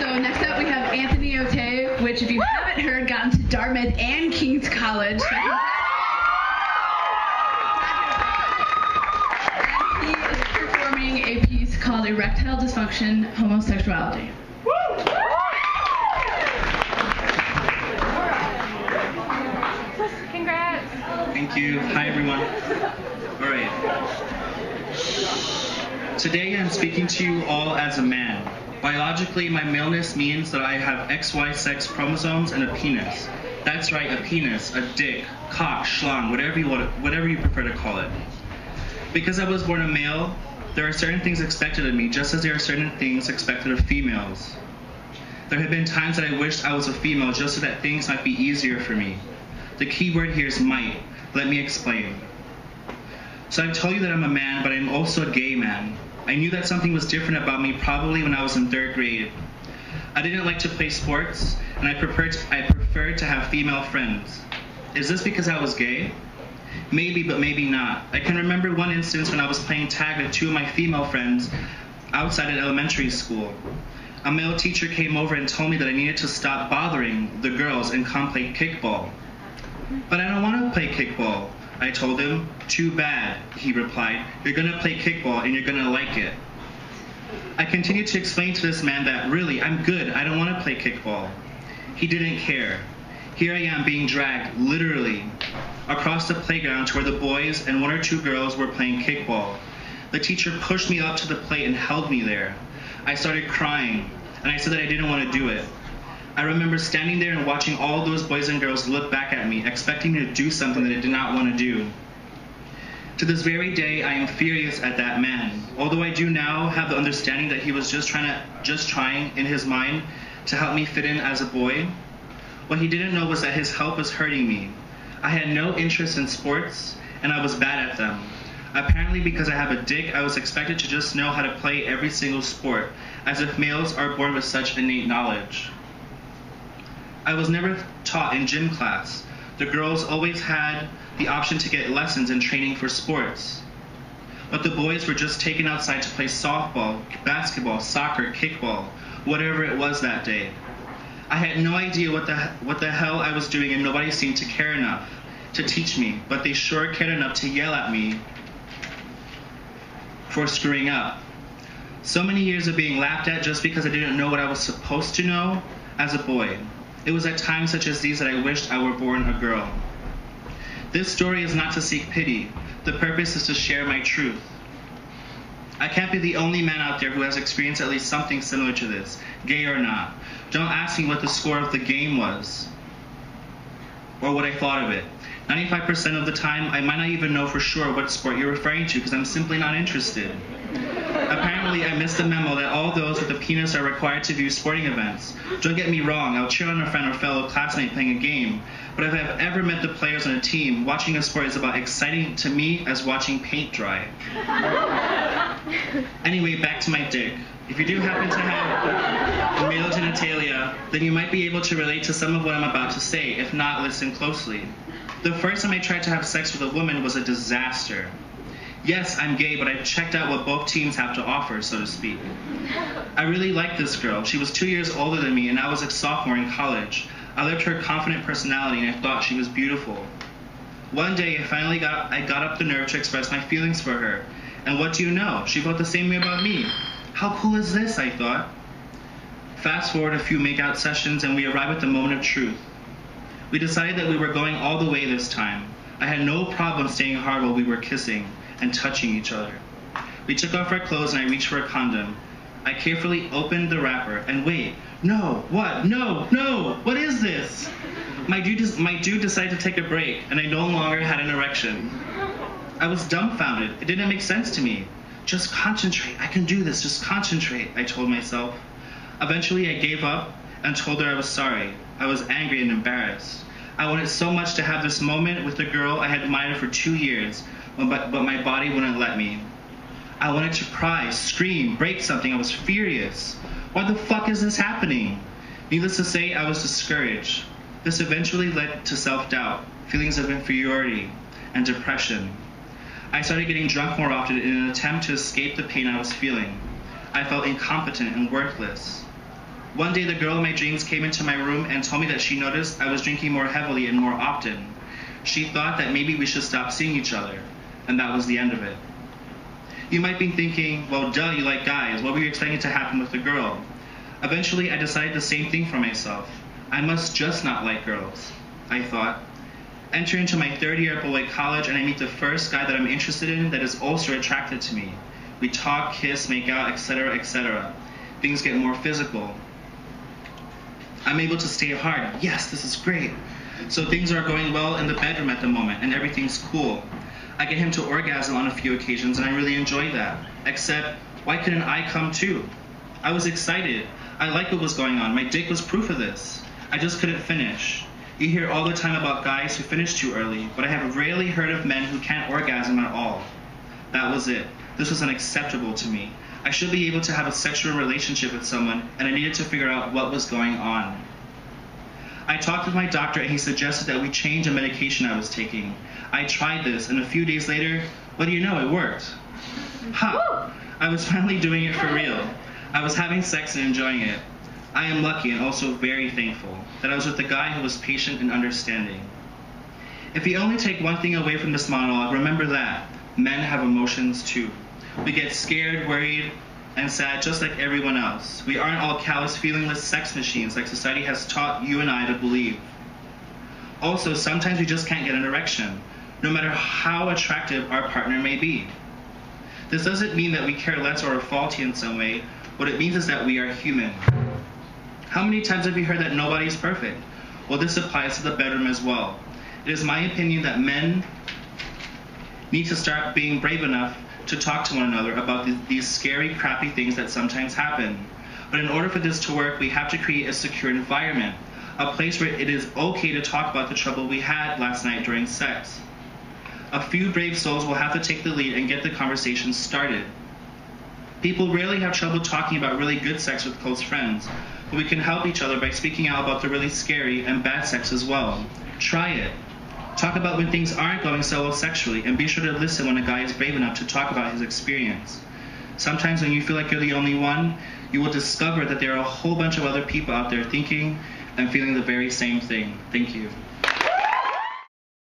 So next up we have Anthony O'Tay, which if you haven't heard, got into Dartmouth and King's College. And he is performing a piece called Erectile Dysfunction, Homosexuality. Congrats. Thank you. Hi, everyone. All right. Today I'm speaking to you all as a man. Biologically, my maleness means that I have XY sex chromosomes and a penis. That's right, a penis, a dick, cock, schlong, whatever you prefer to call it. Because I was born a male, there are certain things expected of me, just as there are certain things expected of females. There have been times that I wished I was a female just so that things might be easier for me. The key word here is might. Let me explain. So I've told you that I'm a man, but I'm also a gay man. I knew that something was different about me probably when I was in 3rd grade. I didn't like to play sports, and I preferred to have female friends. Is this because I was gay? Maybe, but maybe not. I can remember one instance when I was playing tag with 2 of my female friends outside an elementary school. A male teacher came over and told me that I needed to stop bothering the girls and come play kickball. But I don't want to play kickball, I told him. Too bad, he replied. You're going to play kickball and you're going to like it. I continued to explain to this man that, really, I'm good. I don't want to play kickball. He didn't care. Here I am being dragged, literally, across the playground to where the boys and 1 or 2 girls were playing kickball. The teacher pushed me up to the plate and held me there. I started crying, and I said that I didn't want to do it. I remember standing there and watching all those boys and girls look back at me, expecting me to do something that I did not want to do. To this very day, I am furious at that man. Although I do now have the understanding that he was just trying in his mind to help me fit in as a boy, what he didn't know was that his help was hurting me. I had no interest in sports, and I was bad at them. Apparently, because I have a dick, I was expected to just know how to play every single sport, as if males are born with such innate knowledge. I was never taught in gym class. The girls always had the option to get lessons and training for sports. But the boys were just taken outside to play softball, basketball, soccer, kickball, whatever it was that day. I had no idea what the hell I was doing, and nobody seemed to care enough to teach me, but they sure cared enough to yell at me for screwing up. So many years of being laughed at just because I didn't know what I was supposed to know as a boy. It was at times such as these that I wished I were born a girl. This story is not to seek pity. The purpose is to share my truth. I can't be the only man out there who has experienced at least something similar to this, gay or not. Don't ask me what the score of the game was or what I thought of it. 95% of the time, I might not even know for sure what sport you're referring to because I'm simply not interested. Apparently, I missed the memo that all those with a penis are required to view sporting events. Don't get me wrong, I'll cheer on a friend or fellow classmate playing a game, but if I've ever met the players on a team, watching a sport is about exciting to me as watching paint dry. Anyway, back to my dick. If you do happen to have male genitalia, then you might be able to relate to some of what I'm about to say. If not, listen closely. The first time I tried to have sex with a woman was a disaster. Yes, I'm gay, but I've checked out what both teams have to offer, so to speak. I really liked this girl. She was 2 years older than me, and I was a sophomore in college. I loved her confident personality, and I thought she was beautiful. One day, I got up the nerve to express my feelings for her. And what do you know? She felt the same way about me. How cool is this, I thought. Fast forward a few makeout sessions, and we arrived at the moment of truth. We decided that we were going all the way this time. I had no problem staying hard while we were kissing and touching each other. We took off our clothes and I reached for a condom. I carefully opened the wrapper and wait, no, what? No, what is this? My dude decided to take a break and I no longer had an erection. I was dumbfounded. It didn't make sense to me. Just concentrate, I can do this, just concentrate, I told myself. Eventually I gave up and told her I was sorry. I was angry and embarrassed. I wanted so much to have this moment with the girl I had admired for 2 years, but my body wouldn't let me. I wanted to cry, scream, break something. I was furious. Why the fuck is this happening? Needless to say, I was discouraged. This eventually led to self-doubt, feelings of inferiority, and depression. I started getting drunk more often in an attempt to escape the pain I was feeling. I felt incompetent and worthless. One day, the girl in my dreams came into my room and told me that she noticed I was drinking more heavily and more often. She thought that maybe we should stop seeing each other, and that was the end of it. You might be thinking, well, duh, you like guys. What were you expecting to happen with the girl? Eventually, I decided the same thing for myself. I must just not like girls, I thought. Enter into my third year at Beloit College, and I meet the first guy that I'm interested in that is also attracted to me. We talk, kiss, make out, etc., etc. Things get more physical. I'm able to stay hard. Yes, this is great. So things are going well in the bedroom at the moment, and everything's cool. I get him to orgasm on a few occasions, and I really enjoy that. Except, why couldn't I come too? I was excited. I liked what was going on. My dick was proof of this. I just couldn't finish. You hear all the time about guys who finish too early, but I have rarely heard of men who can't orgasm at all. That was it. This was unacceptable to me. I should be able to have a sexual relationship with someone, and I needed to figure out what was going on. I talked with my doctor, and he suggested that we change a medication I was taking. I tried this, and a few days later, what do you know, it worked. Ha! I was finally doing it for real. I was having sex and enjoying it. I am lucky and also very thankful that I was with a guy who was patient and understanding. If you only take one thing away from this monologue, remember that men have emotions too. We get scared, worried, and sad just like everyone else. We aren't all callous, feelingless sex machines like society has taught you and I to believe. Also, sometimes we just can't get an erection, no matter how attractive our partner may be. This doesn't mean that we care less or are faulty in some way. What it means is that we are human. How many times have you heard that nobody's perfect? Well, this applies to the bedroom as well. It is my opinion that men need to start being brave enough to talk to one another about these scary, crappy things that sometimes happen. But in order for this to work, we have to create a secure environment, a place where it is okay to talk about the trouble we had last night during sex. A few brave souls will have to take the lead and get the conversation started. People rarely have trouble talking about really good sex with close friends, but we can help each other by speaking out about the really scary and bad sex as well. Try it. Talk about when things aren't going so well sexually, and be sure to listen when a guy is brave enough to talk about his experience. Sometimes when you feel like you're the only one, you will discover that there are a whole bunch of other people out there thinking and feeling the very same thing. Thank you.